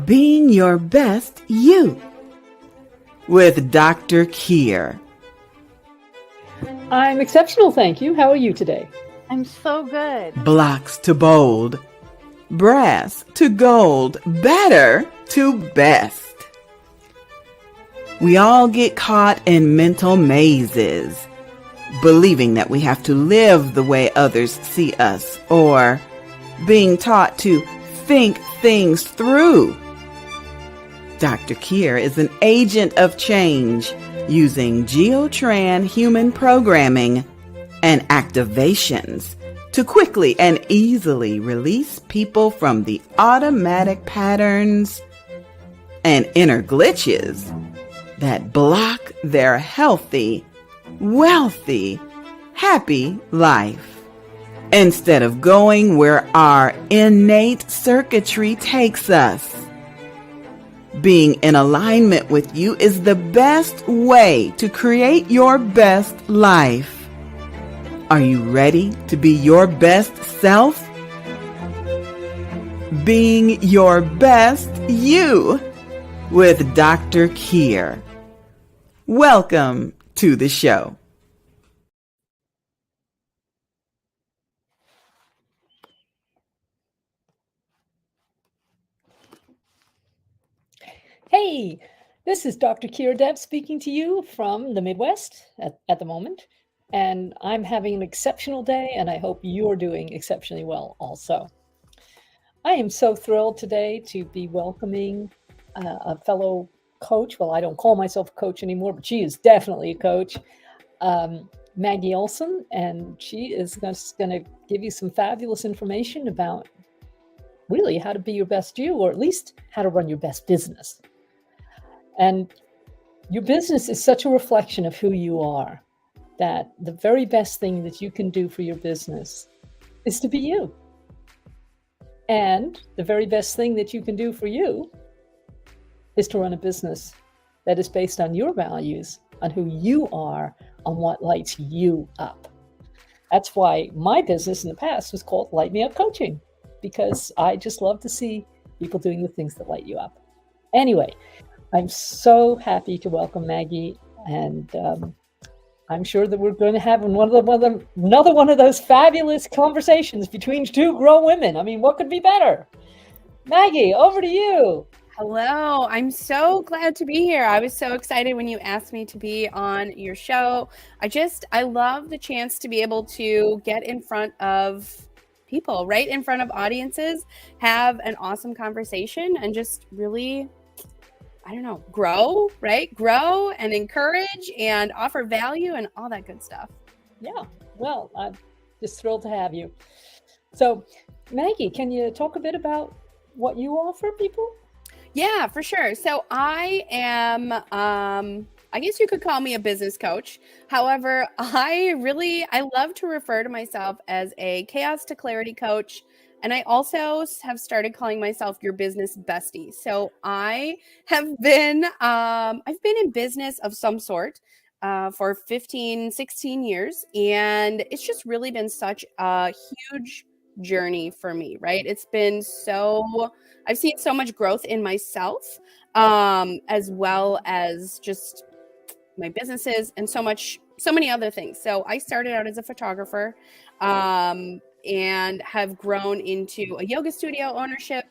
Being Your Best You with Dr. Kier. I'm exceptional, thank you. How are you today? I'm so good. Blocks to bold, brass to gold, better to best. We all get caught in mental mazes, believing that we have to live the way others see us, or being taught to think things through. Dr. Kier is an agent of change using Geotran human programming and activations to quickly and easily release people from the automatic patterns and inner glitches that block their healthy, wealthy, happy life. Instead of going where our innate circuitry takes us. Being in alignment with you is the best way to create your best life. Are you ready to be your best self? Being Your Best You with Dr. Kier. Welcome to the show. Hey, this is Dr. Kier Dev speaking to you from the Midwest at the moment. And I'm having an exceptional day, and I hope you're doing exceptionally well also. I am so thrilled today to be welcoming a fellow coach. Well, I don't call myself a coach anymore, but she is definitely a coach, Maggie Olson, and she is just going to give you some fabulous information about really how to be your best you, or at least how to run your best business. And your business is such a reflection of who you are that the very best thing that you can do for your business is to be you. And the very best thing that you can do for you is to run a business that is based on your values, on who you are, on what lights you up. That's why my business in the past was called Light Me Up Coaching, because I just love to see people doing the things that light you up. Anyway, I'm so happy to welcome Maggie, and I'm sure that we're going to have another one of those fabulous conversations between two grown women. I mean, what could be better? Maggie, over to you. Hello, I'm so glad to be here. I was so excited when you asked me to be on your show. I love the chance to be able to get in front of people, right in front of audiences, have an awesome conversation, and just really, grow, right? Grow and encourage and offer value and all that good stuff. Yeah, well, I'm just thrilled to have you. So, Maggie, can you talk a bit about what you offer people? Yeah, for sure. So I am, I guess you could call me a business coach. However, I love to refer to myself as a chaos to clarity coach. And I also have started calling myself your business bestie. So I have been, I've been in business of some sort for 15, 16 years. And it's just really been such a huge journey for me, right? I've seen so much growth in myself, as well as just my businesses and so many other things. So I started out as a photographer, and have grown into a yoga studio ownership.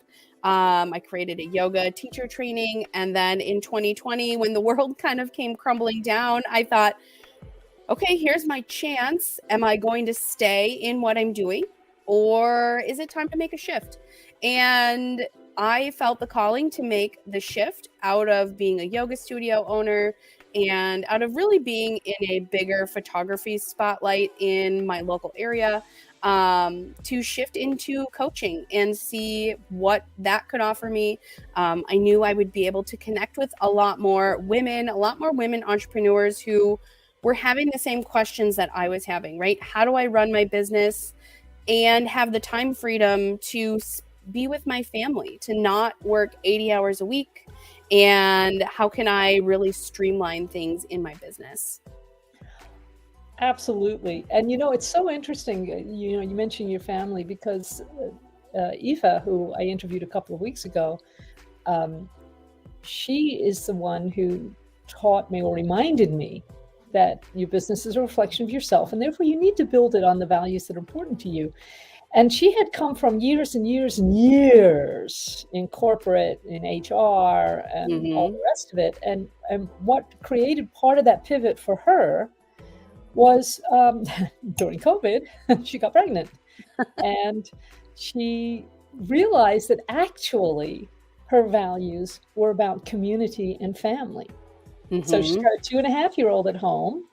I created a yoga teacher training. And then in 2020, when the world kind of came crumbling down, I thought, okay, here's my chance. Am I going to stay in what I'm doing, or is it time to make a shift? And I felt the calling to make the shift out of being a yoga studio owner and out of really being in a bigger photography spotlight in my local area, to shift into coaching and see what that could offer me. I knew I would be able to connect with a lot more women entrepreneurs who were having the same questions that I was having, right? How do I run my business and have the time freedom to be with my family, to not work 80 hours a week? And how can I really streamline things in my business? Absolutely. And it's so interesting, you mentioned your family, because Aoife, who I interviewed a couple of weeks ago, she is the one who taught me or reminded me that your business is a reflection of yourself, and therefore you need to build it on the values that are important to you. And she had come from years and years and years in corporate, in HR, and all the rest of it. And what created part of that pivot for her was during COVID, she got pregnant. And she realized that actually her values were about community and family. So she's got a 2.5-year-old at home,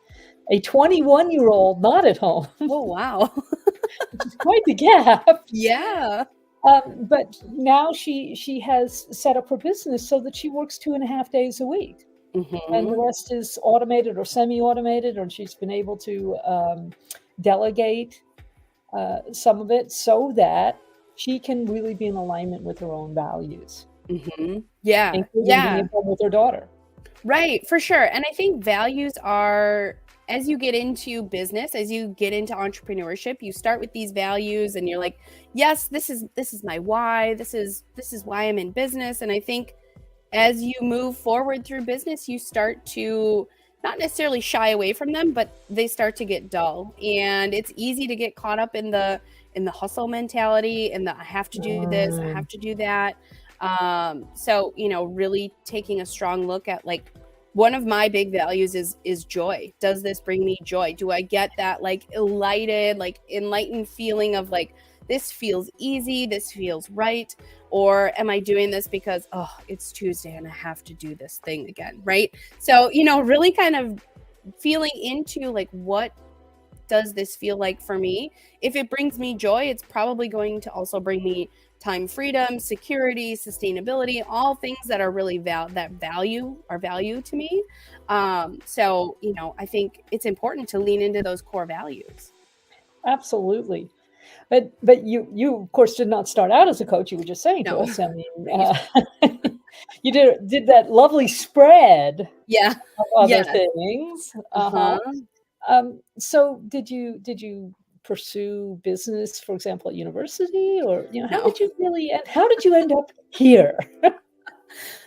a 21-year-old not at home. Oh, wow. It's quite the gap. Yeah. But now she has set up her business so that she works 2.5 days a week. And the rest is automated or semi-automated, or she's been able to delegate some of it so that she can really be in alignment with her own values. Yeah. Including Yeah. being home with her daughter. Right, for sure. And I think values are, as you get into business, as you get into entrepreneurship, you start with these values and you're like, yes, this is my why. This is why I'm in business. And I think as you move forward through business, you start to not necessarily shy away from them, but they start to get dull. And it's easy to get caught up in the hustle mentality and the I have to do this, I have to do that. So, really taking a strong look at, like, one of my big values is joy. Does this bring me joy? Do I get that enlightened feeling of like, this feels easy, this feels right? Or am I doing this because, it's Tuesday and I have to do this thing again, right? So, really kind of feeling into like, what does this feel like for me? If it brings me joy, it's probably going to also bring me time freedom, security, sustainability, all things that are really value to me. So, I think it's important to lean into those core values. Absolutely. But you of course did not start out as a coach. You were just saying to us, I mean, you did that lovely spread of other things. So did you pursue business, for example, at university, or how did you end up here?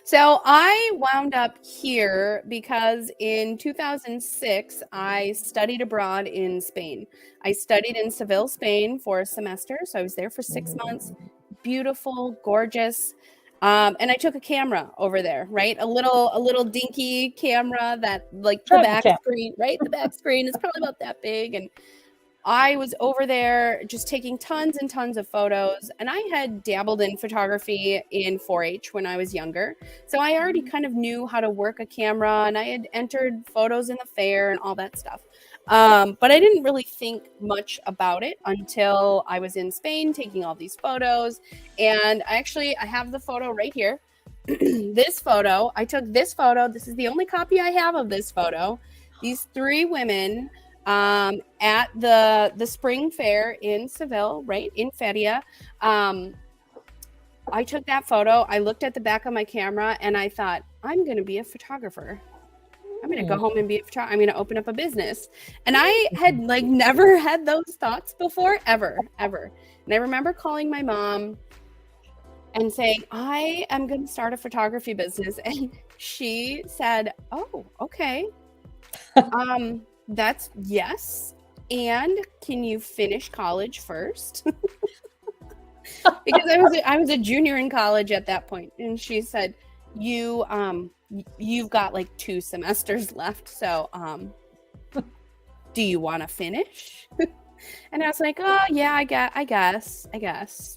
So I wound up here because in 2006, I studied abroad in Spain. I studied in Seville, Spain for a semester. So I was there for 6 months. Beautiful, gorgeous. And I took a camera over there, right? A little dinky camera that, like, the back screen, right? The back screen is probably about that big. And I was over there just taking tons and tons of photos, and I had dabbled in photography in 4-H when I was younger. So I already kind of knew how to work a camera, and I had entered photos in the fair and all that stuff. But I didn't really think much about it until I was in Spain taking all these photos. And I have the photo right here. This photo, I took this photo. This is the only copy I have of this photo. These 3 women at the spring fair in Seville, right in Feria. I took that photo. I looked at the back of my camera and I thought, I'm going to be a photographer. I'm going to go home and be a photographer. I'm going to open up a business. And I had never had those thoughts before, ever. And I remember calling my mom and saying, I am going to start a photography business. And she said, oh, okay. That's yes. And can you finish college first? Because I was a junior in college at that point. And she said, you've got 2 semesters left. So, do you want to finish? And I was like, oh yeah, I guess.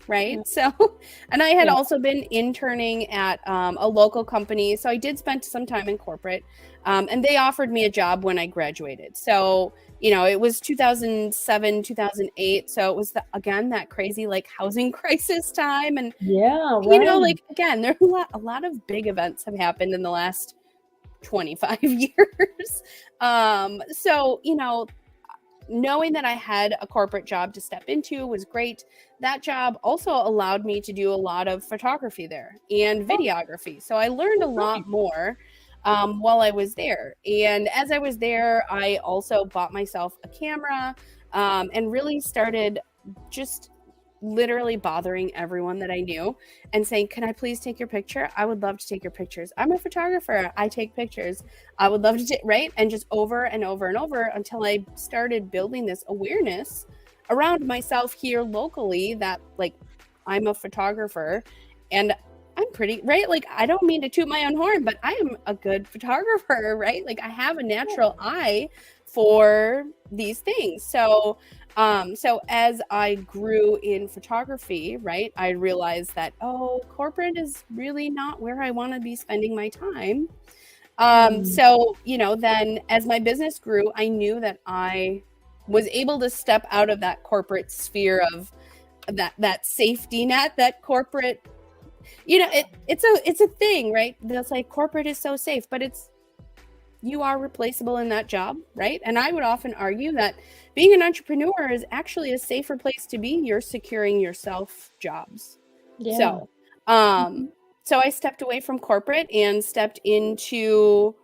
Right. Yeah. So, and I had also been interning at, a local company. So I did spend some time in corporate. And they offered me a job when I graduated. So, it was 2007, 2008. So it was that crazy housing crisis time. And, again, there are a lot of big events have happened in the last 25 years. So, knowing that I had a corporate job to step into was great. That job also allowed me to do a lot of photography there and videography. So I learned a lot more while I was there. And as I was there, I also bought myself a camera and really started just literally bothering everyone that I knew and saying, can I please take your picture? I would love to take your pictures. I'm a photographer. I take pictures. I would love to take, right? And just over and over and over until I started building this awareness around myself here locally that like I'm a photographer and I'm pretty, right? Like, I don't mean to toot my own horn, but I am a good photographer, right? Like, I have a natural eye for these things. So as I grew in photography, right, I realized that, oh, corporate is really not where I want to be spending my time. So, you know, then as my business grew, I knew that I was able to step out of that corporate sphere of that safety net, that corporate, you know, it's a thing, right? That's like corporate is so safe, but you are replaceable in that job, right? And I would often argue that being an entrepreneur is actually a safer place to be. You're securing yourself jobs. Yeah. So I stepped away from corporate and stepped into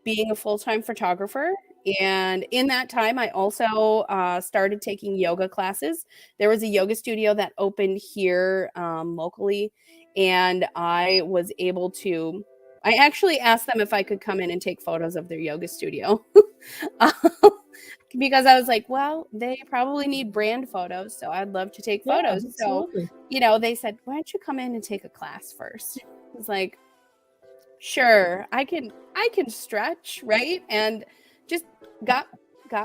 being a full-time photographer. And in that time, I also started taking yoga classes. There was a yoga studio that opened here locally, and I was able to, I actually asked them if I could come in and take photos of their yoga studio. Because I was like, well, they probably need brand photos, so I'd love to take photos. Absolutely. So, you know, they said, why don't you come in and take a class first? I was like, sure, I can stretch, right? And just got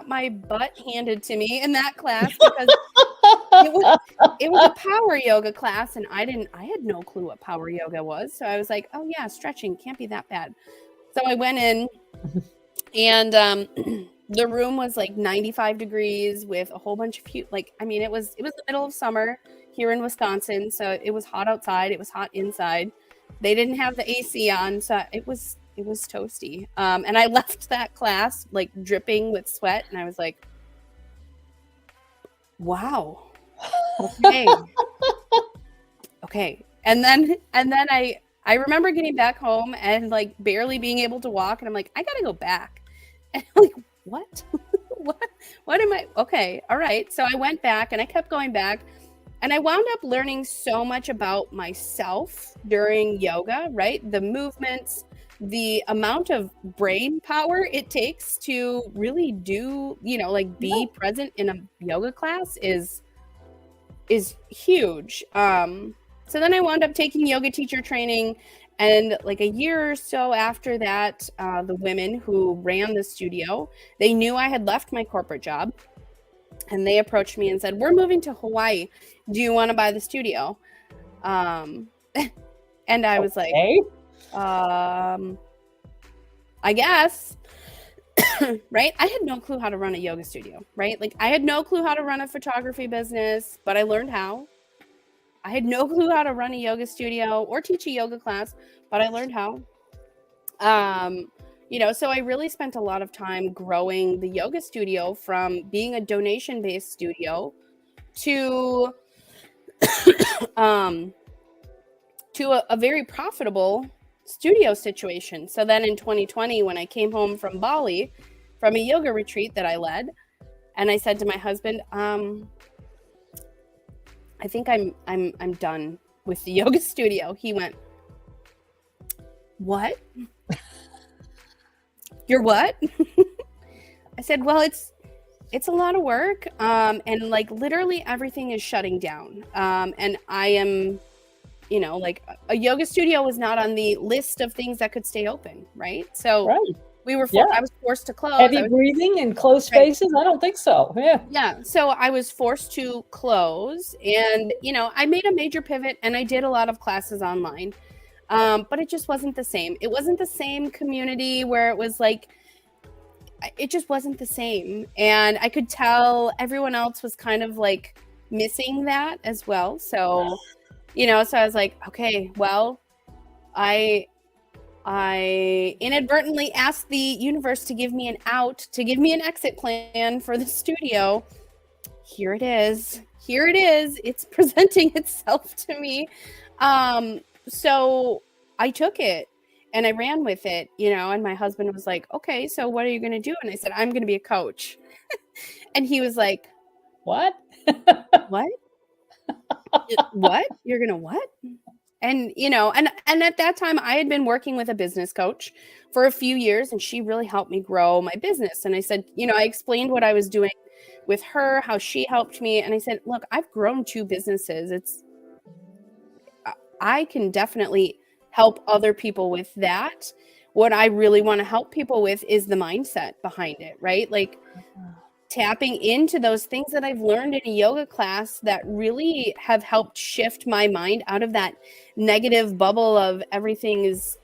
my butt handed to me in that class because it was a power yoga class, and I had no clue what power yoga was. So I was like, oh yeah, stretching can't be that bad. So I went in and the room was like 95 degrees with a whole bunch of it was the middle of summer here in Wisconsin, so it was hot outside, it was hot inside. They didn't have the AC on, so it was toasty. And I left that class like dripping with sweat, and I was like, wow. Okay. And then I remember getting back home and like barely being able to walk, and I'm like, I gotta go back. And I'm like, what? what am I? Okay, all right. So I went back and I kept going back, and I wound up learning so much about myself during yoga, right? The movements, the amount of brain power it takes to really do, you know, like be present in a yoga class is huge. So then I wound up taking yoga teacher training, and like a year or so after that, the women who ran the studio, they knew I had left my corporate job, and they approached me and said, we're moving to Hawaii. Do you want to buy the studio? And I was like, I guess. Right? I had no clue how to run a yoga studio, right? Like I had no clue how to run a photography business, but I learned how. I had no clue how to run a yoga studio or teach a yoga class, but I learned how. You know, so I really spent a lot of time growing the yoga studio from being a donation-based studio to a very profitable studio situation. So then in 2020, when I came home from Bali, from a yoga retreat that I led, and I said to my husband, I think I'm done with the yoga studio. He went, what? You're what? I said, well, it's a lot of work. And like literally everything is shutting down. And I am, you know, like a yoga studio was not on the list of things that could stay open. Right. So I was forced to close. Heavy breathing in closed spaces? I don't think so. Yeah. So I was forced to close, and, you know, I made a major pivot and I did a lot of classes online. But it just wasn't the same. It wasn't the same community where it was like, it just wasn't the same. And I could tell everyone else was kind of like missing that as well. So, you know, so I was like, okay, well, I inadvertently asked the universe to give me an out, to give me an exit plan for the studio. Here it is. It's presenting itself to me. So I took it and I ran with it, you know, and my husband was like, okay, so what are you going to do? And I said, I'm going to be a coach. And he was like, what? What? What? You're gonna what? And and at that time I had been working with a business coach for a few years, and she really helped me grow my business. And I said, I explained what I was doing with her, how she helped me, and I said, look, I've grown 2 businesses. I can definitely help other people with that. What I really want to help people with is the mindset behind it, right? Like tapping into those things that I've learned in a yoga class that really have helped shift my mind out of that negative bubble of everything is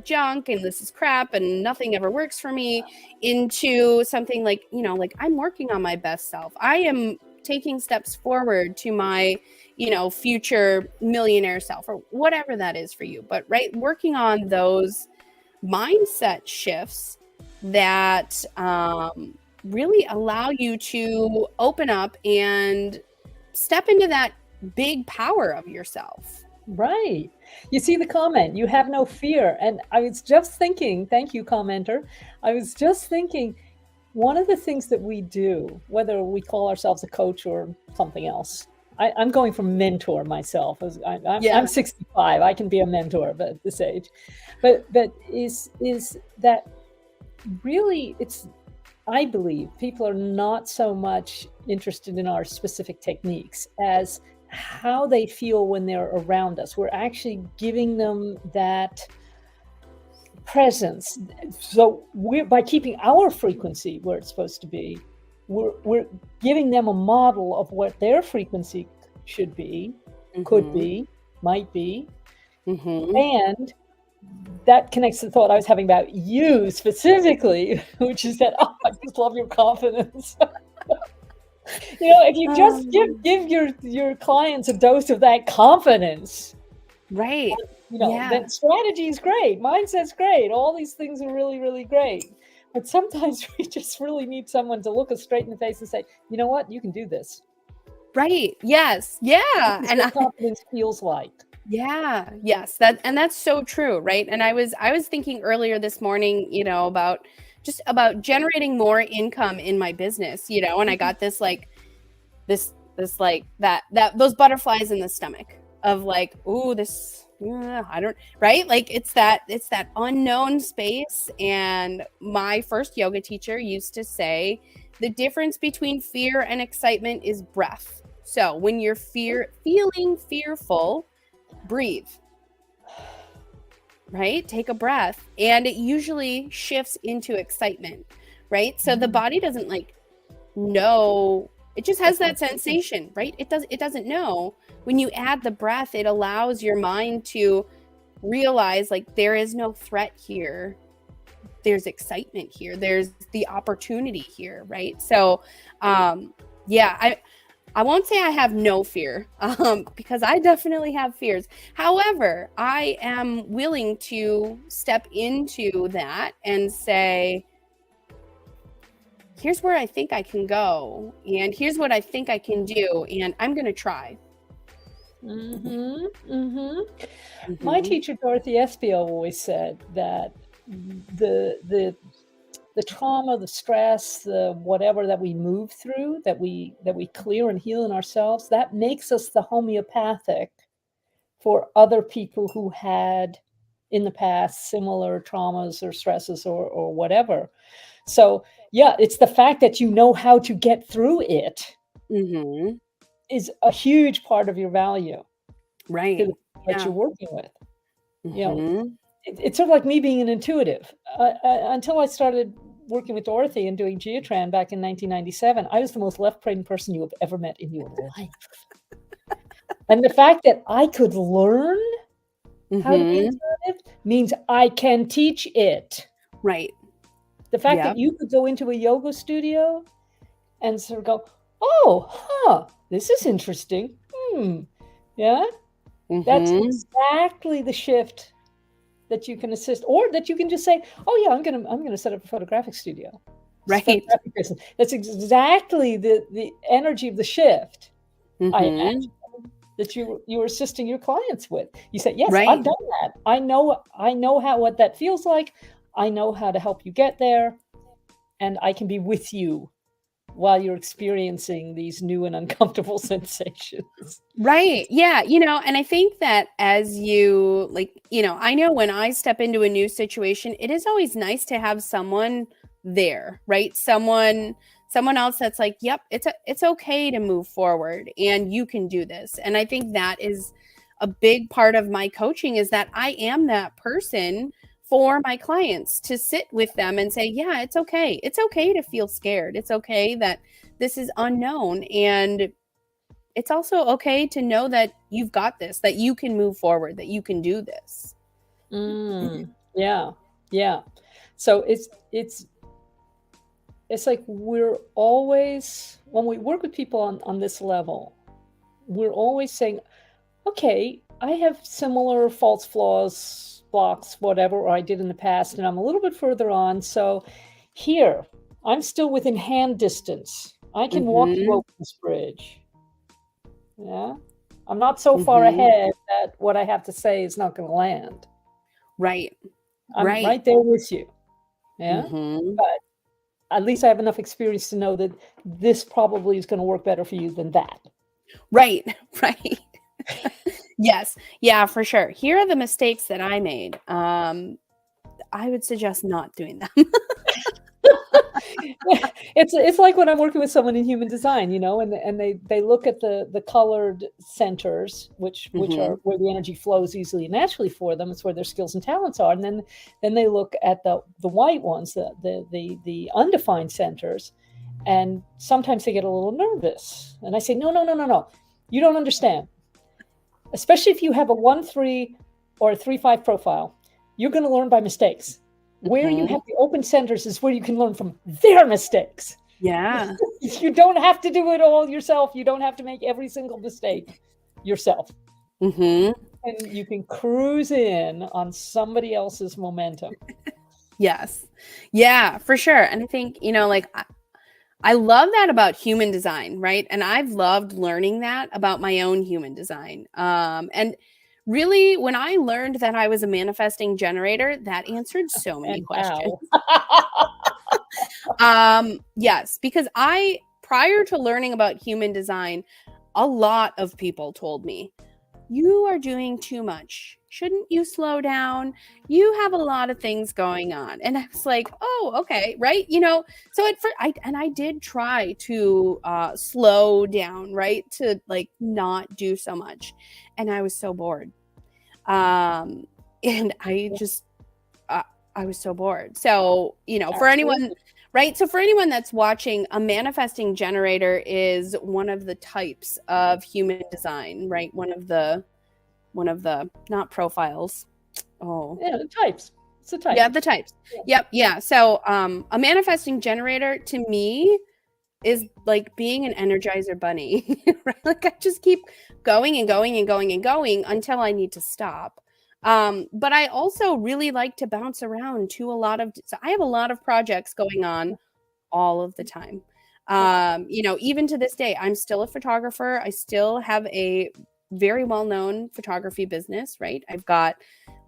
junk and this is crap and nothing ever works for me, into something like, like I'm working on my best self. I am taking steps forward to my, future millionaire self, or whatever that is for you. But working on those mindset shifts that, really allow you to open up and step into that big power of yourself. Right. You see the comment, you have no fear. And I was just thinking, thank you, commenter. I was just thinking, one of the things that we do, whether we call ourselves a coach or something else, I'm going for mentor myself. I'm 65. I can be a mentor at this age. But is that really, I believe people are not so much interested in our specific techniques as how they feel when they're around us. We're actually giving them that presence. So by keeping our frequency where it's supposed to be, we're giving them a model of what their frequency should be, could be, might be. And that connects to the thought I was having about you specifically, which is that, I just love your confidence. If you just give your clients a dose of that confidence, right? Then strategy is great, mindset's great, all these things are really, really great. But sometimes we just really need someone to look us straight in the face and say, you know what, you can do this. Right. Yes. Yeah. And what confidence feels like. Yeah. Yes. That's so true. Right. And I was thinking earlier this morning, about generating more income in my business, and I got this those butterflies in the stomach of like, ooh, this, I don't, right. Like it's that unknown space. And my first yoga teacher used to say, the difference between fear and excitement is breath. So when you're feeling fearful, breathe, right? Take a breath, and it usually shifts into excitement, right? So the body doesn't know, it just has that sensation, right? It doesn't know. When you add the breath, it allows your mind to realize there is no threat here. There's excitement here. There's the opportunity here, right? So, I won't say I have no fear, because I definitely have fears. However, I am willing to step into that and say, here's where I think I can go, and here's what I think I can do, and I'm going to try. My teacher, Dorothy Espio, always said that the trauma, the stress, the whatever that we move through, that we clear and heal in ourselves, that makes us the homeopathic for other people who had in the past similar traumas or stresses or whatever. So yeah, it's the fact that you know how to get through it is a huge part of your value, right? That you're working with. It's sort of like me being an intuitive. Until I started working with Dorothy and doing Geotran back in 1997, I was the most left-brain person you have ever met in your life. And the fact that I could learn how to be intuitive means I can teach it. Right. The fact that you could go into a yoga studio and sort of go, this is interesting. Yeah. That's exactly the shift that you can assist, or that you can just say, I'm gonna set up a photographic studio. Right. That's exactly the energy of the shift. I imagine that you were assisting your clients with. You said, yes, I've done that. I know what that feels like. I know how to help you get there, and I can be with you while you're experiencing these new and uncomfortable sensations. Right. Yeah. And I think that as you I know when I step into a new situation, it is always nice to have someone there, right? Someone else that's like, yep, it's okay to move forward and you can do this. And I think that is a big part of my coaching, is that I am that person for my clients, to sit with them and say, yeah, it's okay. It's okay to feel scared. It's okay that this is unknown. And it's also okay to know that you've got this, that you can move forward, that you can do this. Yeah. Yeah. So it's like we're always, when we work with people on this level, we're always saying, okay, I have similar faults, flaws, blocks, whatever, or I did in the past, and I'm a little bit further on. So here, I'm still within hand distance. I can walk you over this bridge. Yeah. I'm not so far ahead that what I have to say is not going to land. Right. I'm right there with you. Yeah. But at least I have enough experience to know that this probably is going to work better for you than that. Right. Right. Yes. Yeah, for sure. Here are the mistakes that I made. I would suggest not doing them. It's like when I'm working with someone in human design, and they look at the colored centers, which are where the energy flows easily and naturally for them. It's where their skills and talents are. And then they look at the white ones, the undefined centers, and sometimes they get a little nervous. And I say, no, you don't understand. Especially if you have a 1-3 or a 3-5 profile, you're going to learn by mistakes. Where you have the open centers is where you can learn from their mistakes. Yeah. You don't have to do it all yourself. You don't have to make every single mistake yourself. And you can cruise in on somebody else's momentum. Yes. Yeah, for sure. And I think, I love that about human design, right? And I've loved learning that about my own human design. And really, when I learned that I was a manifesting generator, that answered so many questions. Yes, because prior to learning about human design, a lot of people told me, you are doing too much. Shouldn't you slow down? You have a lot of things going on. And I was like, oh, okay, right? So I did try to slow down, right? To not do so much. And I was so bored. And I just, I was so bored. So, for anyone, right? So for anyone that's watching, a manifesting generator is one of the types of human design, right? One of the not profiles. Oh, yeah, the types. It's the type. Yeah, the types. Yep. Yeah. So, a manifesting generator to me is like being an Energizer bunny, right? Like I just keep going and going and going and going until I need to stop. But I also really like to bounce around to so I have a lot of projects going on all of the time. Even to this day, I'm still a photographer. I still have a very well-known photography business, right? I've got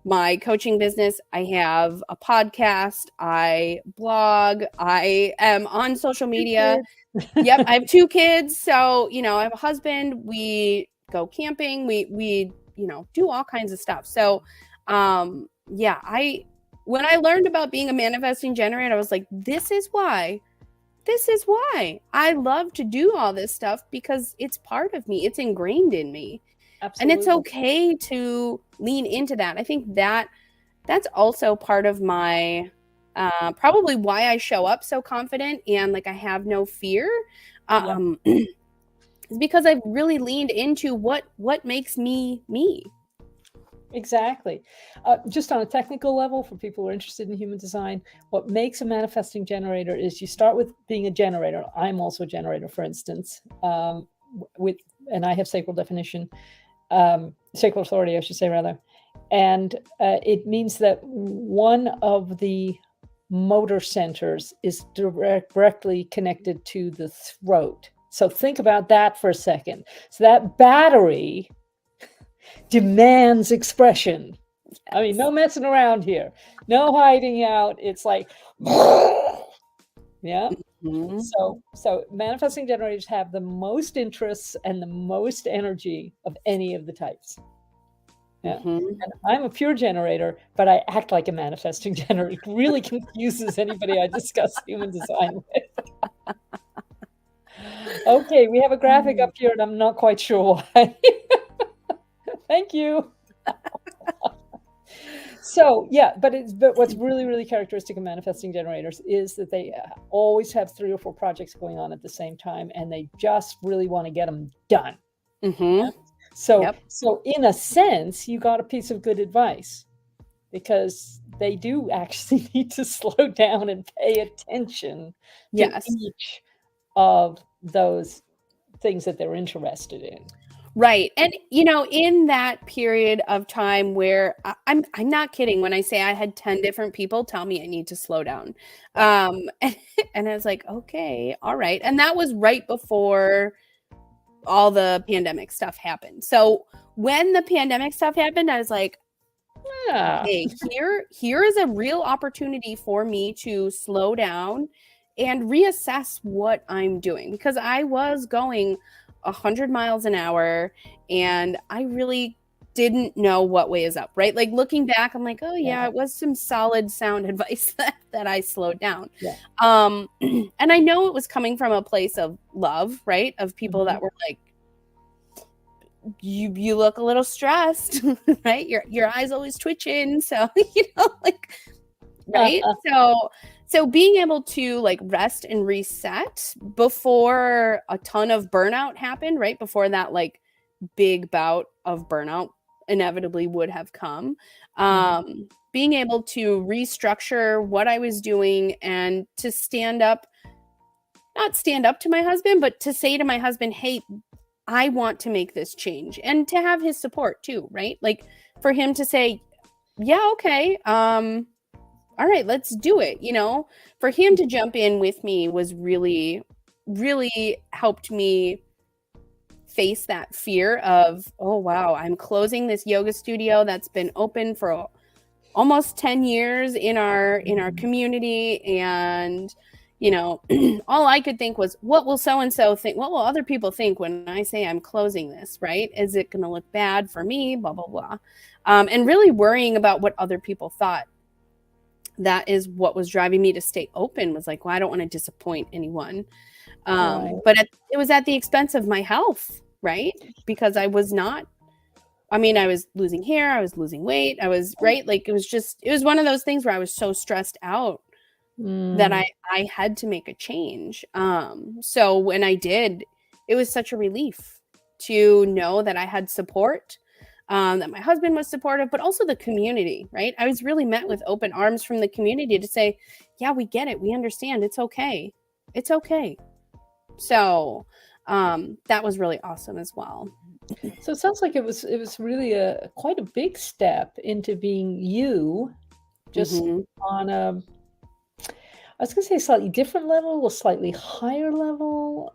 my coaching business. I have a podcast. I blog. I am on social media. Yep. I have 2 kids. So, I have a husband. We go camping. We do all kinds of stuff. So, when I learned about being a manifesting generator, I was like, this is why I love to do all this stuff, because it's part of me. It's ingrained in me. Absolutely. And it's okay to lean into that. I think that's also part of my probably why I show up so confident and I have no fear. Is because I've really leaned into what makes me me. Exactly. Just on a technical level, for people who are interested in human design, what makes a manifesting generator is you start with being a generator. I'm also a generator, for instance, and I have sacral definition, sacral authority, I should say, rather. And it means that one of the motor centers is directly connected to the throat. So think about that for a second. So that battery demands expression. Yes. I mean, no messing around here. No hiding out. It's like, yeah. Mhm. So manifesting generators have the most interests and the most energy of any of the types. Yeah. Mhm. And I'm a pure generator, but I act like a manifesting generator. It really confuses anybody I discuss human design with. Okay, we have a graphic up here, and I'm not quite sure why. Thank you. So, yeah, but what's really, really characteristic of manifesting generators is that they always have 3 or 4 projects going on at the same time, and they just really want to get them done. Mhm. So, Yep. so in a sense, you got a piece of good advice, because they do actually need to slow down and pay attention to Yes. each of those things that they're interested in. Right. And in that period of time where I'm not kidding when I say I had 10 different people tell me I need to slow down. And I was like, okay, all right. And that was right before all the pandemic stuff happened. So when the pandemic stuff happened, I was like, Yeah. hey, here is a real opportunity for me to slow down and reassess what I'm doing, because I was going 100 miles an hour and I really didn't know what way is up, right? Like looking back, I'm like, oh yeah, it was some solid sound advice that I slowed down. Yeah. And I know it was coming from a place of love, right? Of people that were like, you look a little stressed, right? Your eyes always twitching, so like, right? So being able to like rest and reset before a ton of burnout happened, right before that like big bout of burnout inevitably would have come, being able to restructure what I was doing and to not stand up to my husband, but to say to my husband, hey, I want to make this change, and to have his support too, right? Like for him to say, yeah, okay, all right, let's do it. For him to jump in with me was really, really helped me face that fear of, oh, wow, I'm closing this yoga studio that's been open for almost 10 years in our community. And all I could think was, what will so-and-so think? What will other people think when I say I'm closing this, right? Is it going to look bad for me? Blah, blah, blah. And really worrying about what other people thought. That is what was driving me to stay open, was like, well, I don't want to disappoint anyone. Right. But it was at the expense of my health, right? Because I was losing hair, I was losing weight, I was, right? Like it was one of those things where I was so stressed out that I had to make a change. So when I did, it was such a relief to know that I had support, that my husband was supportive, but also the community, right? I was really met with open arms from the community to say, yeah, we get it. We understand. It's okay. It's okay. So that was really awesome as well. So it sounds like it was really quite a big step into being you, just on a, I was going to say, slightly different level, a slightly higher level.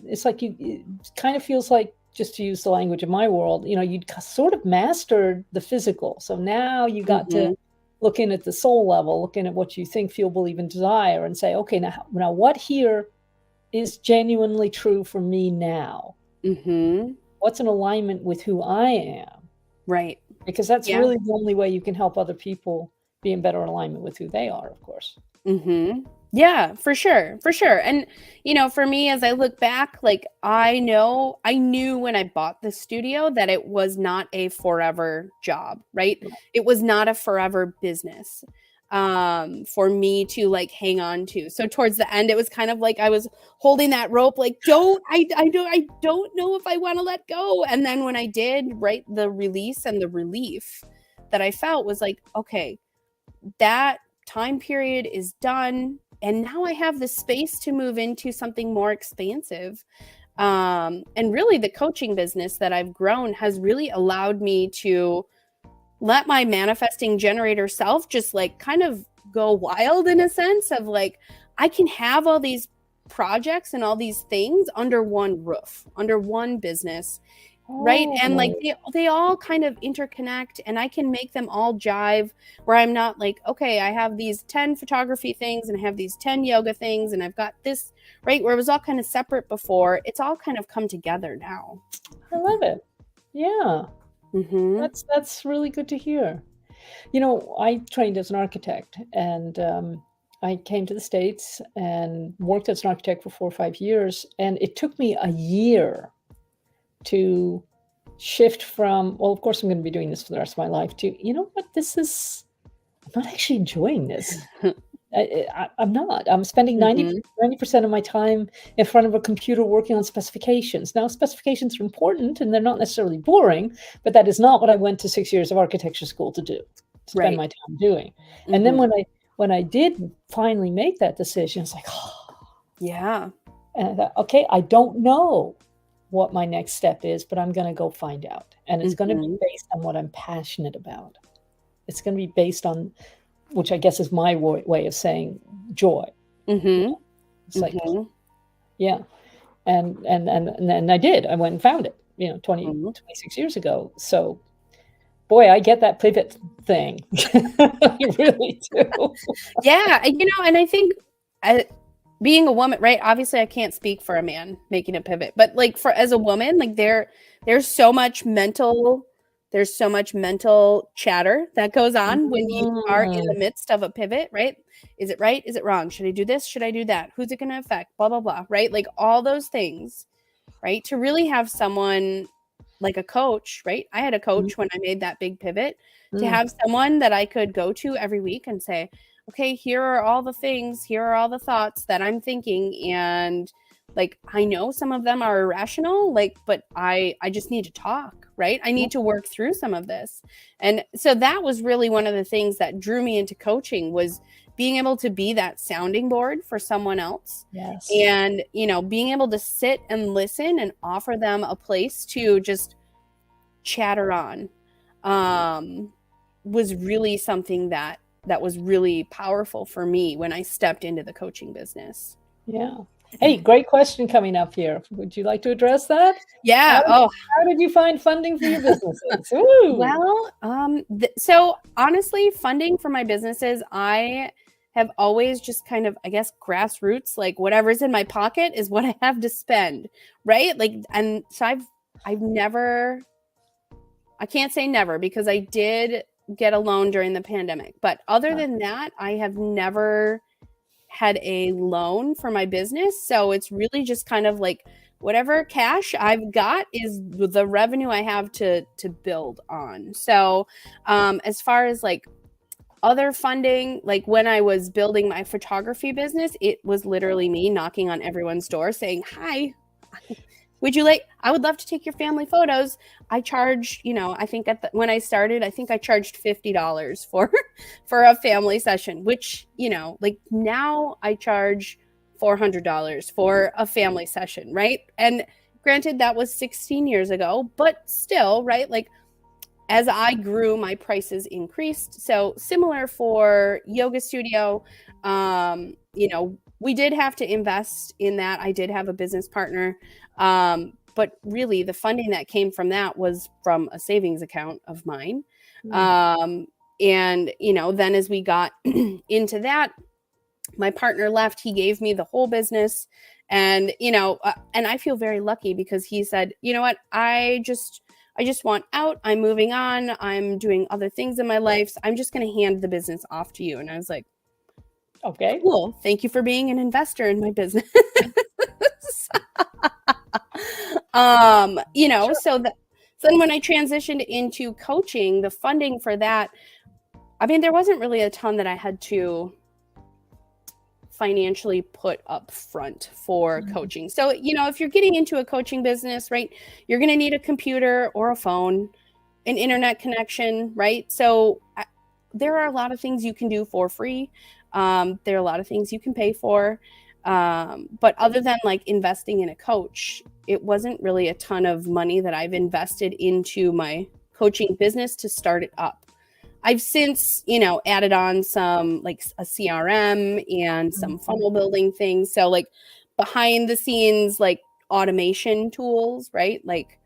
It's like it kind of feels like, just to use the language of my world, you'd sort of mastered the physical. So now you got to look in at the soul level, looking at what you think, feel, believe, and desire, and say, okay, now what here is genuinely true for me now? What's in alignment with who I am? Right. Because that's really the only way you can help other people be in better alignment with who they are, of course. Yeah, for sure. And, for me, as I look back, like I knew when I bought the studio that it was not a forever job, right? It was not a forever business for me to like hang on to. So towards the end, it was kind of like I was holding that rope, like, I don't know if I want to let go. And then when I did, right, the release and the relief that I felt was like, okay, that time period is done. And now I have the space to move into something more expansive. And really the coaching business that I've grown has really allowed me to let my manifesting generator self just like kind of go wild, in a sense of like, I can have all these projects and all these things under one roof, under one business. right? And like Oh. they all kind of interconnect, and I can make them all jive where I'm not like, okay, I have these 10 photography things and I have these 10 yoga things and I've got this, right? Where it was all kind of separate before, it's all kind of come together now. I love it. Yeah. Mm-hmm. That's really good to hear. You know, I trained as an architect, and I came to the States and worked as an architect for 4 or 5 years. And it took me a year to shift from, well, of course, I'm going to be doing this for the rest of my life, to, you know what, I'm not actually enjoying this. I'm not. I'm spending Mm-hmm. 90% of my time in front of a computer working on specifications. Now, specifications are important and they're not necessarily boring, but that is not what I went to 6 years of architecture school to do, to spend Right. my time doing. And then when I did finally make that decision, it's like, oh, Yeah. and I thought, okay, I don't know what my next step is, but I'm going to go find out. And it's going to be based on what I'm passionate about. It's going to be based on, which I guess is my way of saying joy. Mm-hmm. It's like, yeah. And I did. I went and found it, 26 years ago. So, boy, I get that pivot thing. I really do. Yeah. And I think being a woman, right? Obviously, I can't speak for a man making a pivot, but like as a woman, like there's so much mental chatter that goes on when you are in the midst of a pivot, right? Is it right? Is it wrong? Should I do this? Should I do that? Who's it going to affect? Blah, blah, blah, right? Like all those things, right? To really have someone like a coach, right? I had a coach when I made that big pivot, to have someone that I could go to every week and say, okay, here are all the things, here are all the thoughts that I'm thinking. And like, I know some of them are irrational, like, but I just need to talk, right? I need to work through some of this. And so that was really one of the things that drew me into coaching, was being able to be that sounding board for someone else. Yes. And, being able to sit and listen and offer them a place to just chatter on, was really something that was really powerful for me when I stepped into the coaching business. Yeah. Hey, great question coming up here. Would you like to address that? Yeah. How did you find funding for your businesses? Ooh. Well, so honestly, funding for my businesses, I have always just kind of, I guess, grassroots, like whatever's in my pocket is what I have to spend, right? Like, and so I've never, I can't say never, because I did get a loan during the pandemic, but other than that, I have never had a loan for my business. So it's really just kind of like whatever cash I've got is the revenue I have to build on. So as far as like other funding, like when I was building my photography business, it was literally me knocking on everyone's door saying, hi, I would love to take your family photos. I charge, I think when I started, I think I charged $50 for a family session, which, like now I charge $400 for a family session, right? And granted, that was 16 years ago, but still, right? Like as I grew, my prices increased. So similar for yoga studio, we did have to invest in that. I did have a business partner. But really the funding that came from that was from a savings account of mine. And, then as we got into that, my partner left, he gave me the whole business. And, and I feel very lucky because he said, you know what, I just want out. I'm moving on. I'm doing other things in my life. So I'm just going to hand the business off to you. And I was like, okay, cool. Thank you for being an investor in my business. Sure. So then when I transitioned into coaching, the funding for that, I mean, there wasn't really a ton that I had to financially put up front for coaching. So, if you're getting into a coaching business, right, you're going to need a computer or a phone, an internet connection, right? So there are a lot of things you can do for free. There are a lot of things you can pay for. But other than like investing in a coach, it wasn't really a ton of money that I've invested into my coaching business to start it up. I've since, added on some like a CRM and some funnel building things. So like behind the scenes, like automation tools, right? Like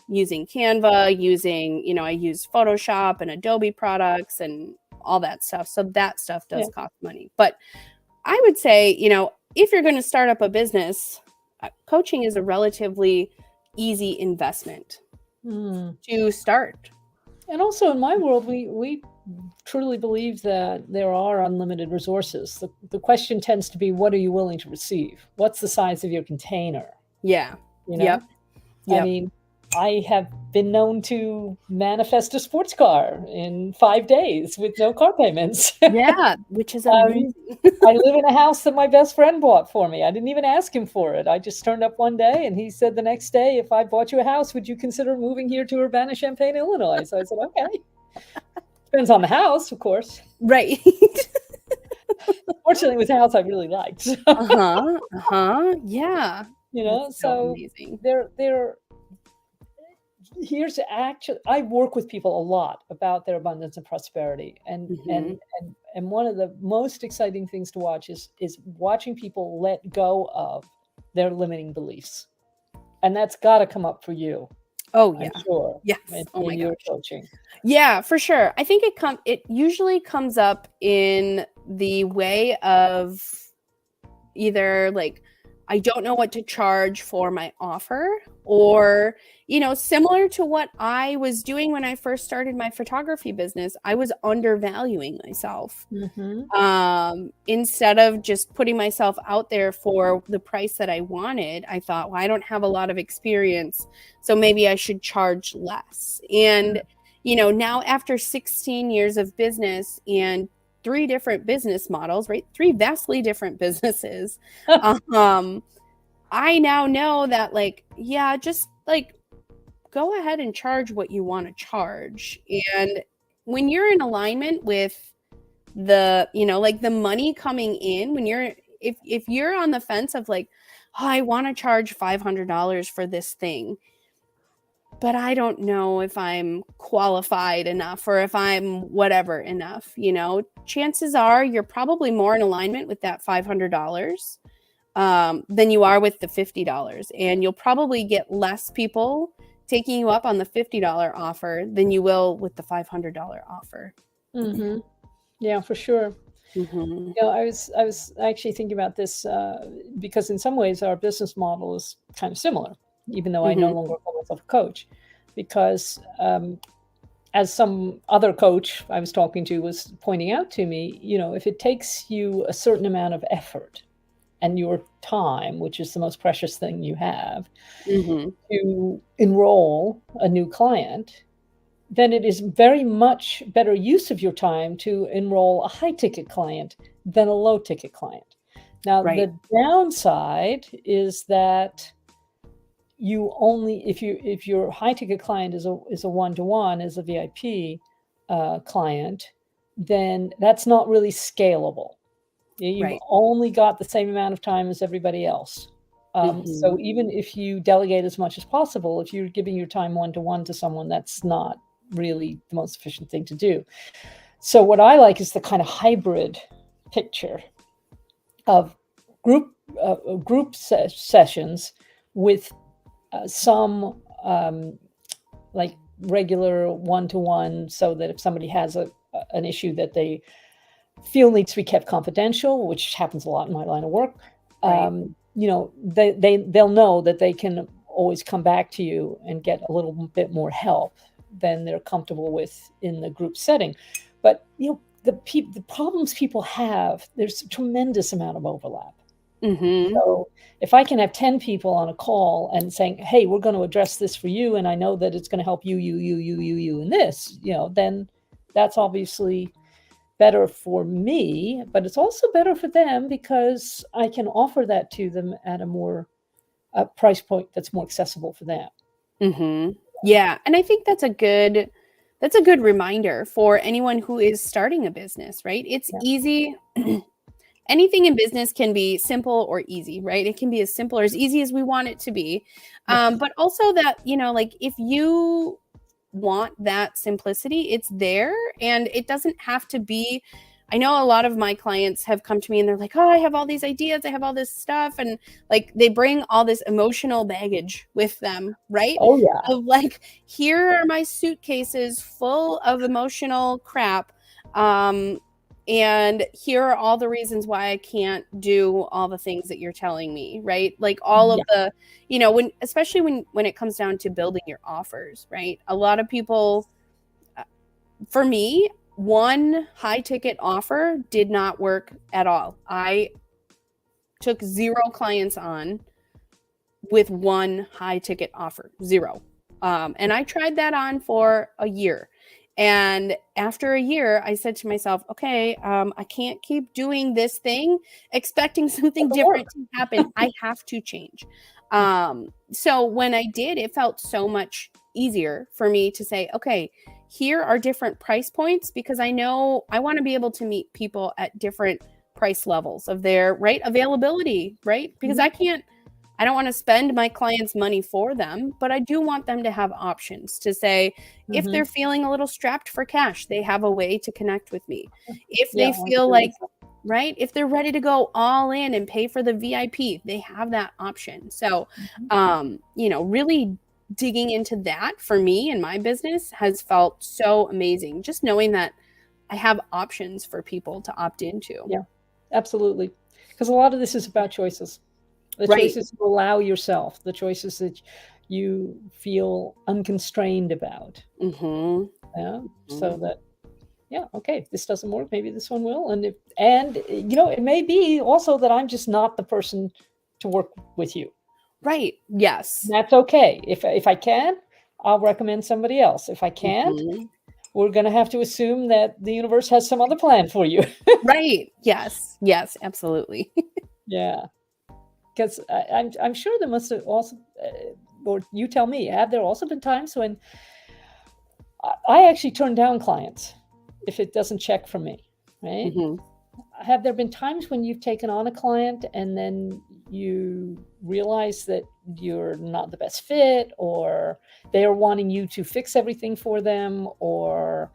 using Canva, I use Photoshop and Adobe products and all that stuff. So that stuff does cost money. But I would say, if you're going to start up a business, coaching is a relatively easy investment to start. And also in my world, we truly believe that there are unlimited resources. The question tends to be, what are you willing to receive? What's the size of your container? Yeah. Yep. I mean, I have been known to manifest a sports car in 5 days with no car payments. Yeah, which is amazing. I live in a house that my best friend bought for me. I didn't even ask him for it. I just turned up one day and he said the next day, if I bought you a house, would you consider moving here to Urbana-Champaign, Illinois? So I said, okay. Depends on the house, of course. Right. Fortunately, it was a house I really liked. Yeah. That's so amazing. Here's actually, I work with people a lot about their abundance and prosperity, and one of the most exciting things to watch is watching people let go of their limiting beliefs, and that's got to come up for you. Oh yeah, I'm sure. Yes. In your coaching. Yeah, for sure. I think it usually comes up in the way of either like, I don't know what to charge for my offer, or, similar to what I was doing when I first started my photography business, I was undervaluing myself. Instead of just putting myself out there for the price that I wanted, I thought, well, I don't have a lot of experience, so maybe I should charge less. And, now after 16 years of business and 3 different business models, right? 3 vastly different businesses. I now know that just go ahead and charge what you want to charge. And when you're in alignment with the, the money coming in, if you're on the fence of I want to charge $500 for this thing, but I don't know if I'm qualified enough or if I'm whatever enough, chances are you're probably more in alignment with that $500 than you are with the $50. And you'll probably get less people taking you up on the $50 offer than you will with the $500 offer. Yeah, for sure. I was actually thinking about this because in some ways our business model is kind of similar, even though I no longer call myself a coach, because as some other coach I was talking to was pointing out to me, if it takes you a certain amount of effort and your time, which is the most precious thing you have, to enroll a new client, then it is very much better use of your time to enroll a high-ticket client than a low-ticket client. Now, the downside is that you only, if your high-ticket client is a one-to-one, is a VIP client, then that's not really scalable. You've only got the same amount of time as everybody else. So even if you delegate as much as possible, if you're giving your time one-to-one to someone, that's not really the most efficient thing to do. So what I like is the kind of hybrid picture of group sessions with some regular one-to-one, so that if somebody has an issue that they feel needs to be kept confidential, which happens a lot in my line of work, they'll know that they can always come back to you and get a little bit more help than they're comfortable with in the group setting. But the problems people have, there's a tremendous amount of overlap. So if I can have 10 people on a call and saying, hey, we're going to address this for you, and I know that it's going to help you in this, then that's obviously better for me, but it's also better for them because I can offer that to them at a price point that's more accessible for them. Yeah. And I think that's a good reminder for anyone who is starting a business, right? It's easy. Anything in business can be simple or easy, right? It can be as simple or as easy as we want it to be. But also that, if you want that simplicity, it's there, and it doesn't have to be I know a lot of my clients have come to me and they're like, oh, I have all these ideas, I have all this stuff, and like they bring all this emotional baggage with them, right? Oh yeah. Of like, here are my suitcases full of emotional crap, and here are all the reasons why I can't do all the things that you're telling me, right? Like all of the, when especially when it comes down to building your offers, right? A lot of people, for me, one high ticket offer did not work at all. I took 0 clients on with one high ticket offer, 0. And I tried that on for a year. And after a year, I said to myself, okay, I can't keep doing this thing, expecting something different to happen. I have to change. So when I did, it felt so much easier for me to say, okay, here are different price points, because I know I want to be able to meet people at different price levels of their availability, right? Because I don't want to spend my clients' money for them, but I do want them to have options to say, if they're feeling a little strapped for cash, they have a way to connect with me. If they feel like, right, if they're ready to go all in and pay for the VIP, they have that option. So, really digging into that for me and my business has felt so amazing. Just knowing that I have options for people to opt into. Yeah, absolutely. Because a lot of this is about choices. The choices you allow yourself, the choices that you feel unconstrained about. Yeah. So that, okay, this doesn't work. Maybe this one will. And it may be also that I'm just not the person to work with you. Right. Yes. That's okay. If I can, I'll recommend somebody else. If I can't, we're going to have to assume that the universe has some other plan for you. Right. Yes. Yes, absolutely. Yeah. Because I'm sure there must have also, or you tell me, have there also been times when I actually turn down clients if it doesn't check for me, right? Have there been times when you've taken on a client and then you realize that you're not the best fit, or they're wanting you to fix everything for them, or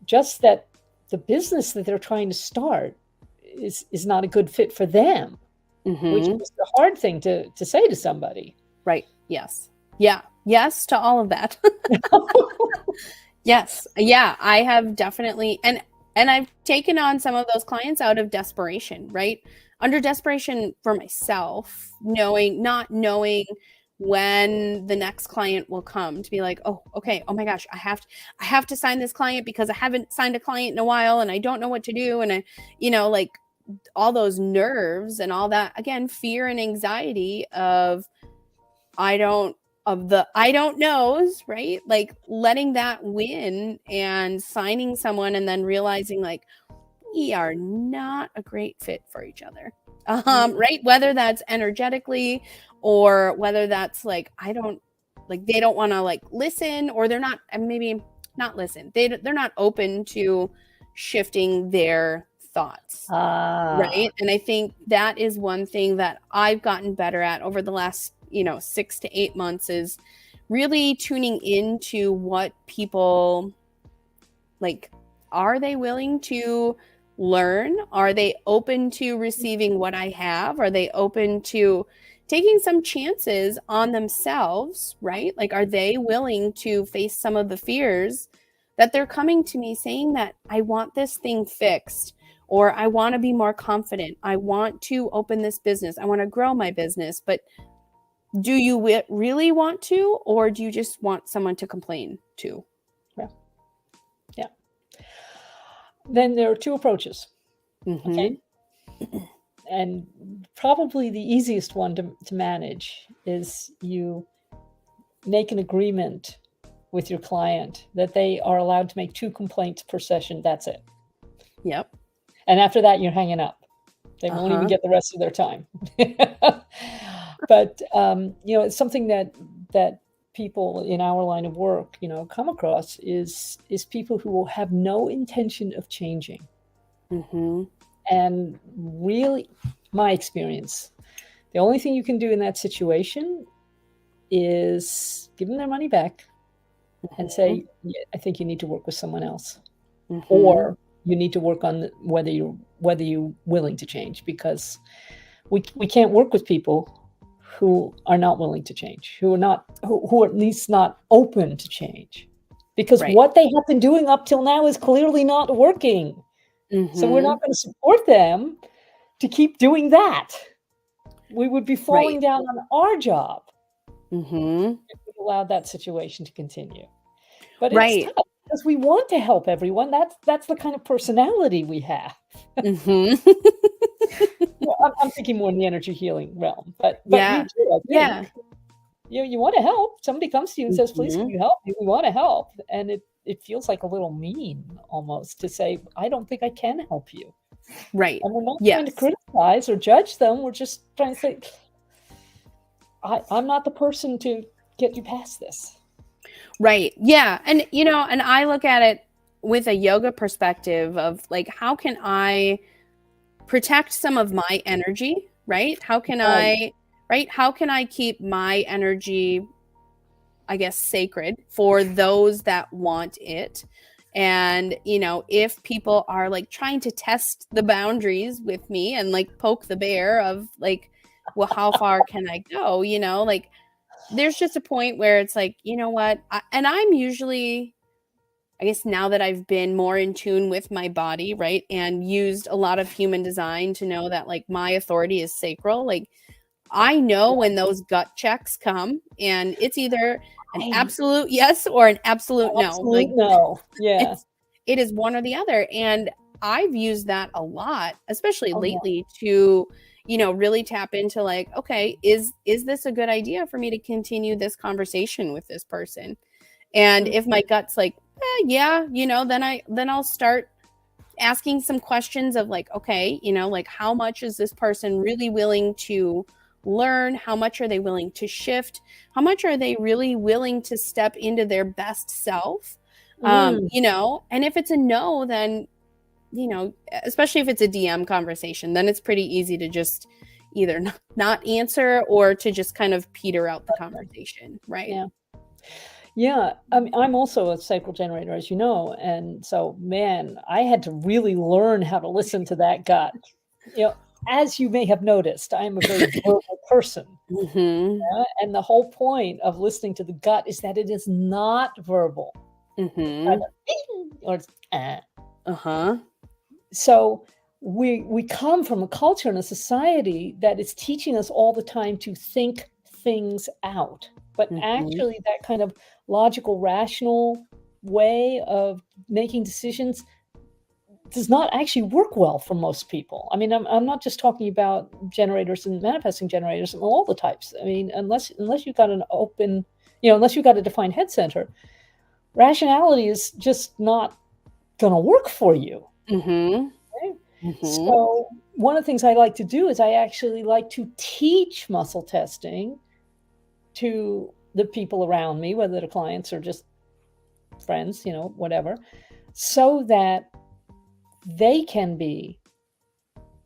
just that the business that they're trying to start is not a good fit for them? Which is the hard thing to say to somebody. Right. Yes. Yeah. Yes to all of that. Yes. Yeah. I have definitely, and I've taken on some of those clients out of desperation, right? Under desperation for myself, not knowing when the next client will come, to be like, oh, okay. Oh my gosh, I have to sign this client because I haven't signed a client in a while and I don't know what to do. And I, all those nerves and all that, again, fear and anxiety of I don't knows, right? Like letting that win and signing someone and then realizing like we are not a great fit for each other. Right? Whether that's energetically or whether that's like they don't want to like listen, or they're not, and maybe not listen. They're not open to shifting their thoughts, right? And I think that is one thing that I've gotten better at over the last 6 to 8 months, is really tuning into what people like. Are they willing to learn? Are they open to receiving what I have? Are they open to taking some chances on themselves, right? Like, are they willing to face some of the fears that they're coming to me saying that I want this thing fixed, or I want to be more confident. I want to open this business. I want to grow my business. But do you really want to, or do you just want someone to complain to? Yeah. Then there are 2 approaches. Okay. And probably the easiest one to manage is you make an agreement with your client that they are allowed to make 2 complaints per session. That's it. Yep. And after that, you're hanging up. They won't even get the rest of their time. But, it's something that people in our line of work, come across is people who will have no intention of changing. And really, my experience, the only thing you can do in that situation is give them their money back and say, I think you need to work with someone else. Or you need to work on whether you're willing to change, because we can't work with people who are not willing to change, who are at least not open to change, because Right. what they have been doing up till now is clearly not working. So we're not going to support them to keep doing that. We would be falling down on our job if we allowed that situation to continue. But it's tough because we want to help everyone. That's the kind of personality we have. I'm thinking more in the energy healing realm, but you too, I think. You want to help. Somebody comes to you and says, please, can you help me? We want to help. And it feels like a little mean almost to say, I don't think I can help you. Right. And we're not trying to criticize or judge them. We're just trying to say, I'm not the person to get you past this. Right. Yeah. And, and I look at it with a yoga perspective of like, how can I protect some of my energy? Right. How can I keep my energy, I guess, sacred for those that want it? And, if people are like trying to test the boundaries with me and like poke the bear of like, well, how far can I go? Like there's just a point where it's like, you know what? And I'm usually, I guess now that I've been more in tune with my body, right, and used a lot of human design to know that like my authority is sacral, like I know when those gut checks come and it's either an absolute yes or an absolute no. Like no. Yeah. It is one or the other. And I've used that a lot, especially lately to, really tap into like, okay, is this a good idea for me to continue this conversation with this person? And if my gut's like, yeah, then I'll start asking some questions of like, okay, like how much is this person really willing to learn? How much are they willing to shift? How much are they really willing to step into their best self? And if it's a no, then, especially if it's a DM conversation, then it's pretty easy to just either not answer or to just kind of peter out the conversation. Right. Yeah. Yeah. I mean, I'm also a sacral generator, as you know. And so, man, I had to really learn how to listen to that gut. As you may have noticed, I am a very verbal person. And the whole point of listening to the gut is that it is not verbal. Or it's So we come from a culture and a society that is teaching us all the time to think things out. But actually that kind of logical, rational way of making decisions does not actually work well for most people. I mean, I'm not just talking about generators and manifesting generators and all the types. I mean, unless you've got an open, unless you've got a defined head center, rationality is just not going to work for you. Right? So one of the things I like to do is I actually like to teach muscle testing to the people around me, whether they're clients or just friends, whatever, so that they can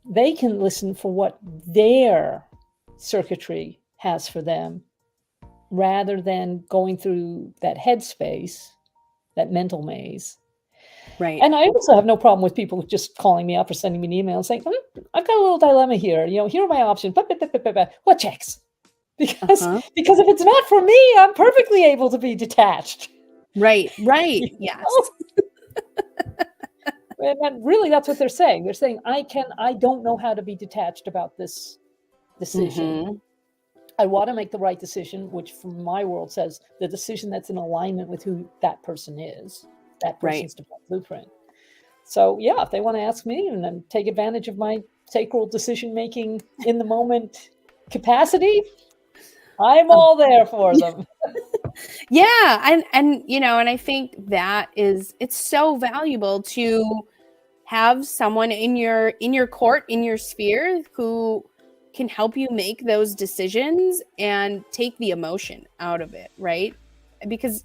listen for what their circuitry has for them, rather than going through that headspace, that mental maze. Right. And I also have no problem with people just calling me up or sending me an email saying, I've got a little dilemma here. Here are my options. What checks? Because if it's not for me, I'm perfectly able to be detached. Right. Yes. And really, that's what they're saying. They're saying, I don't know how to be detached about this decision. I want to make the right decision, which from my world says the decision that's in alignment with who that person is, that person's divine blueprint. So yeah, if they want to ask me and then take advantage of my sacral decision-making in the moment capacity, I'm all there for them. Yeah. And I think that it's so valuable to have someone in your court, in your sphere, who can help you make those decisions and take the emotion out of it. Right. Because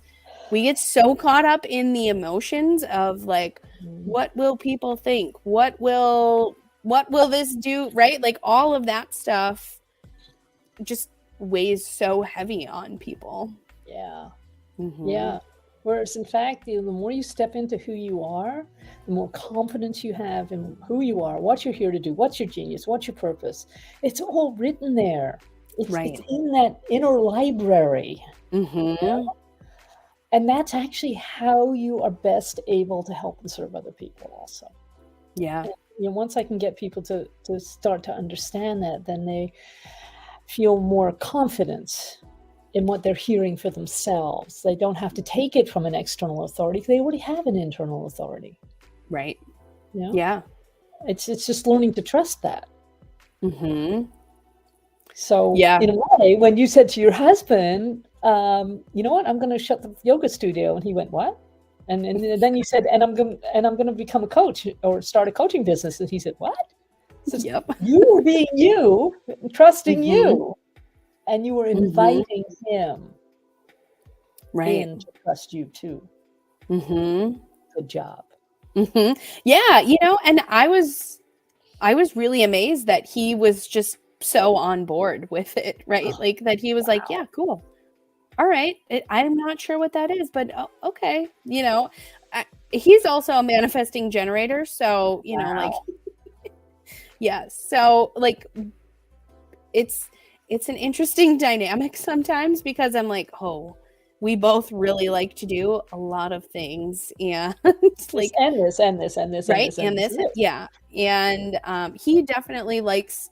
we get so caught up in the emotions of like, what will people think? What will this do? Right. Like all of that stuff just weighs so heavy on people. Yeah. Yeah. Whereas in fact, the more you step into who you are, the more confidence you have in who you are, what you're here to do, what's your genius, what's your purpose. It's all written there. It's in that inner library. Mm-hmm. And that's actually how you are best able to help and serve other people also. Yeah. And, once I can get people to start to understand that, then they feel more confidence in what they're hearing for themselves. They don't have to take it from an external authority. They already have an internal authority. Right. Yeah. It's just learning to trust that. Mm-hmm. So in a way, when you said to your husband, you know what, I'm going to shut the yoga studio, and he went, what? And then you said, and I'm going to become a coach or start a coaching business. And he said, what? So you were being you, trusting you, and you were inviting him in to trust you too. Mm-hmm. Good job. Mm-hmm. Yeah, and I was really amazed that he was just so on board with it, right? Like that he was like, yeah, cool. All right. I'm not sure what that is, but okay. He's also a manifesting generator. So, like, yeah. So like, it's an interesting dynamic sometimes because I'm like, oh, we both really like to do a lot of things and like, and this, right. And this. Yeah. And he definitely likes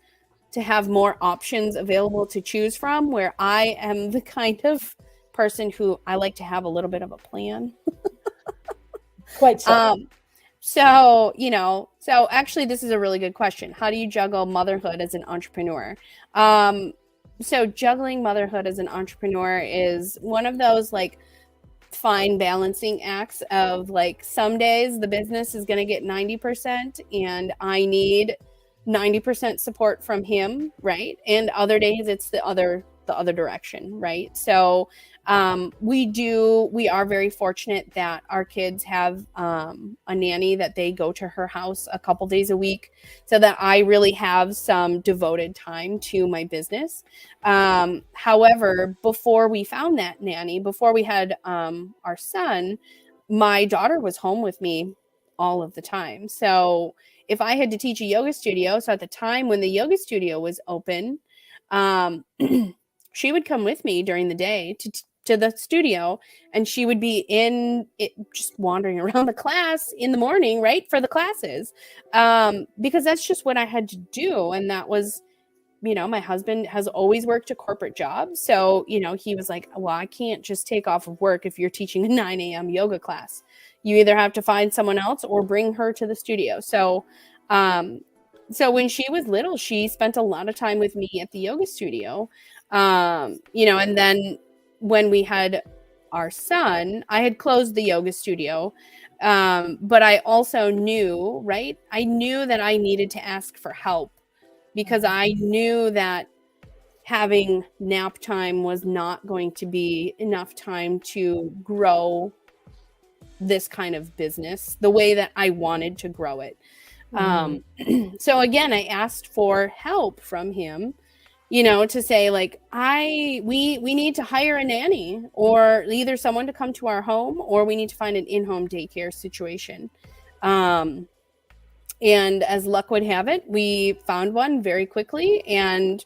to have more options available to choose from, where I am the kind of person who I like to have a little bit of a plan. Quite so. So actually this is a really good question. How do you juggle motherhood as an entrepreneur? So juggling motherhood as an entrepreneur is one of those like fine balancing acts of like, some days the business is going to get 90% and I need 90% support from him, right? And other days it's the other direction, right? So we are very fortunate that our kids have a nanny that they go to her house a couple days a week, so that I really have some devoted time to my business. However, before we found that nanny, before we had our son, my daughter was home with me all of the time. So if I had to teach a yoga studio, so at the time when the yoga studio was open, she would come with me during the day to the studio, and she would be in it, just wandering around the class in the morning, right, for the classes, because that's just what I had to do. And that was, my husband has always worked a corporate job. So, he was like, well, I can't just take off of work if you're teaching a 9 a.m. yoga class. You either have to find someone else or bring her to the studio. So when she was little, she spent a lot of time with me at the yoga studio. And then when we had our son, I had closed the yoga studio. But I also knew, right? I knew that I needed to ask for help, because I knew that having nap time was not going to be enough time to grow this kind of business the way that I wanted to grow it. So again, I asked for help from him, to say like, we need to hire a nanny, or either someone to come to our home, or we need to find an in-home daycare situation. And as luck would have it, we found one very quickly, and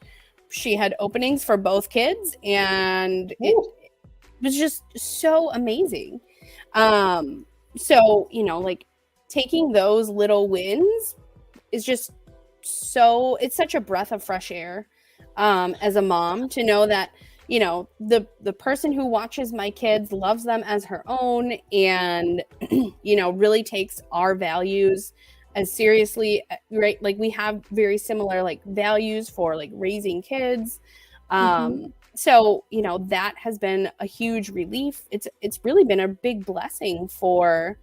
she had openings for both kids, and it was just so amazing. So, like, taking those little wins is just it's such a breath of fresh air, as a mom, to know that, the person who watches my kids loves them as her own, and, really takes our values as seriously, right? Like, we have very similar like values for like raising kids. So, that has been a huge relief. It's really been a big blessing for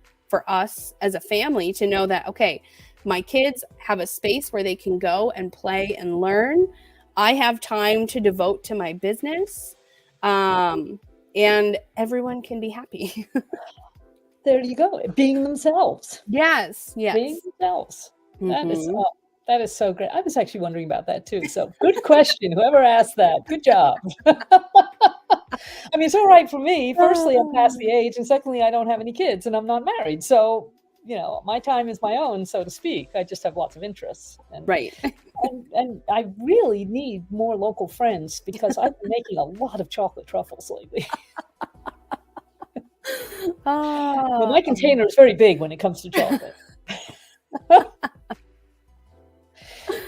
us as a family to know that, okay, my kids have a space where they can go and play and learn. I have time to devote to my business, and everyone can be happy. There you go. Being themselves. Yes. Being themselves. That is so great. I was actually wondering about that too. So good question. Whoever asked that, good job. I mean, it's all right for me. Firstly, I'm past the age, and secondly, I don't have any kids, and I'm not married. So, my time is my own, so to speak. I just have lots of interests, Right. and I really need more local friends because I've been making a lot of chocolate truffles lately. Well, my container is very big when it comes to chocolate.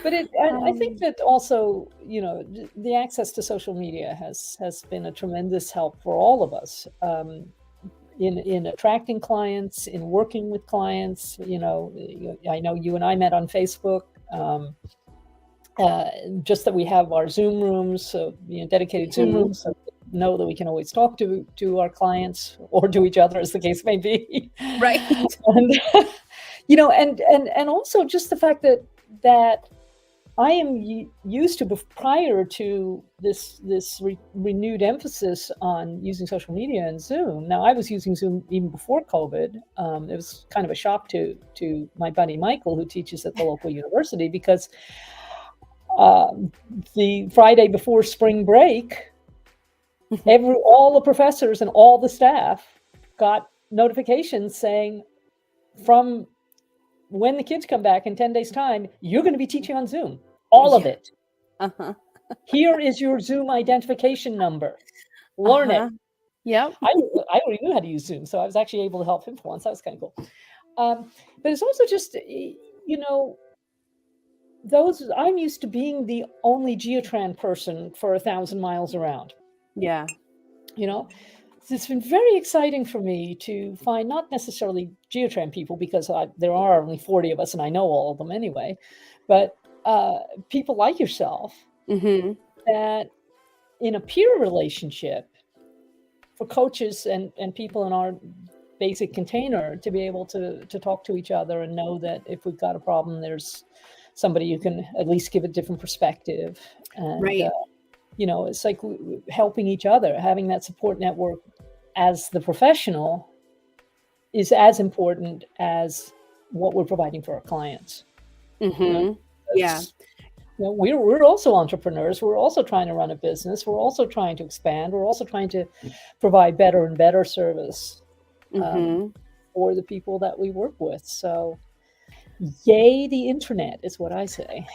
But I think that also, the access to social media has been a tremendous help for all of us, in attracting clients, in working with clients. I know you and I met on Facebook. Just that we have our Zoom rooms, so dedicated Zoom rooms, so we know that we can always talk to our clients or to each other, as the case may be. Right. And and also just the fact that I am used to, prior to this renewed emphasis on using social media and Zoom. Now, I was using Zoom even before COVID. It was kind of a shock to my buddy Michael, who teaches at the local university, because the Friday before spring break, all the professors and all the staff got notifications saying, from when the kids come back in 10 days time, you're going to be teaching on Zoom, all of it. Here is your Zoom identification number. Learn it. Yep. I already knew how to use Zoom, so I was actually able to help him for once. That was kind of cool. But it's also just, I'm used to being the only Geotran person for 1,000 miles around. Yeah. It's been very exciting for me to find not necessarily Geotran people, because there are only 40 of us and I know all of them anyway, but people like yourself that in a peer relationship for coaches and people in our basic container to be able to talk to each other and know that if we've got a problem, there's somebody who can at least give a different perspective. And, right. It's like helping each other, having that support network as the professional is as important as what we're providing for our clients. Yeah. We're also entrepreneurs. We're also trying to run a business. We're also trying to expand. We're also trying to provide better and better service for the people that we work with. So yay, the internet is what I say.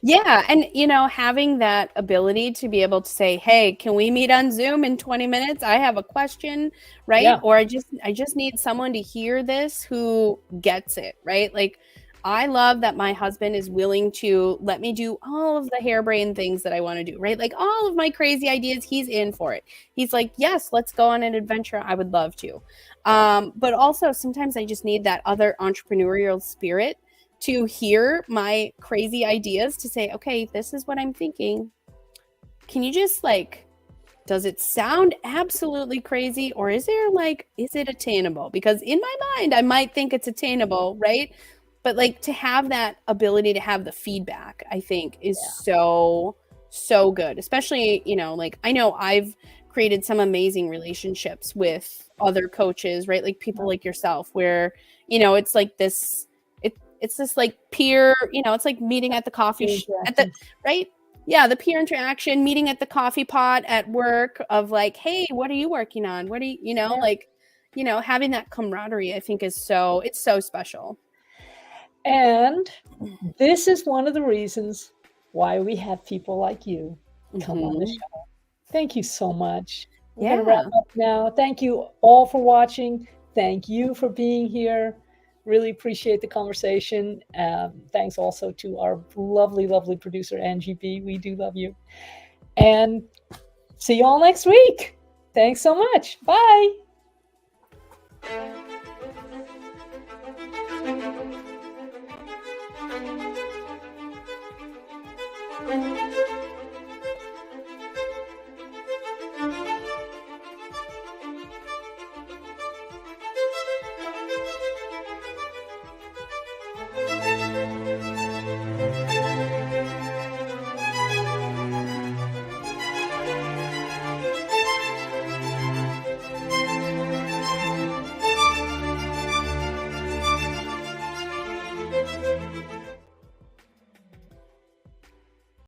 Yeah. And, having that ability to be able to say, hey, can we meet on Zoom in 20 minutes? I have a question, right? Yeah. Or I just need someone to hear this who gets it, right? Like, I love that my husband is willing to let me do all of the harebrained things that I want to do, right? Like all of my crazy ideas, he's in for it. He's like, yes, let's go on an adventure. I would love to. But also sometimes I just need that other entrepreneurial spirit to hear my crazy ideas, to say, okay, this is what I'm thinking. Can you just does it sound absolutely crazy, or is it attainable? Because in my mind, I might think it's attainable, right? But to have that ability to have the feedback, I think is so good, especially, I know I've created some amazing relationships with other coaches, right? Like people like yourself, where, it's like this, it's this peer, it's like meeting at the coffee, right? Yeah. The peer interaction, meeting at the coffee pot at work of hey, what are you working on? What do you, having that camaraderie, I think it's so special. And this is one of the reasons why we have people like you come on the show. Thank you so much. We're going to wrap up now. Thank you all for watching. Thank you for being here. Really appreciate the conversation. Thanks also to our lovely, lovely producer, Angie B. We do love you. And see you all next week. Thanks so much. Bye.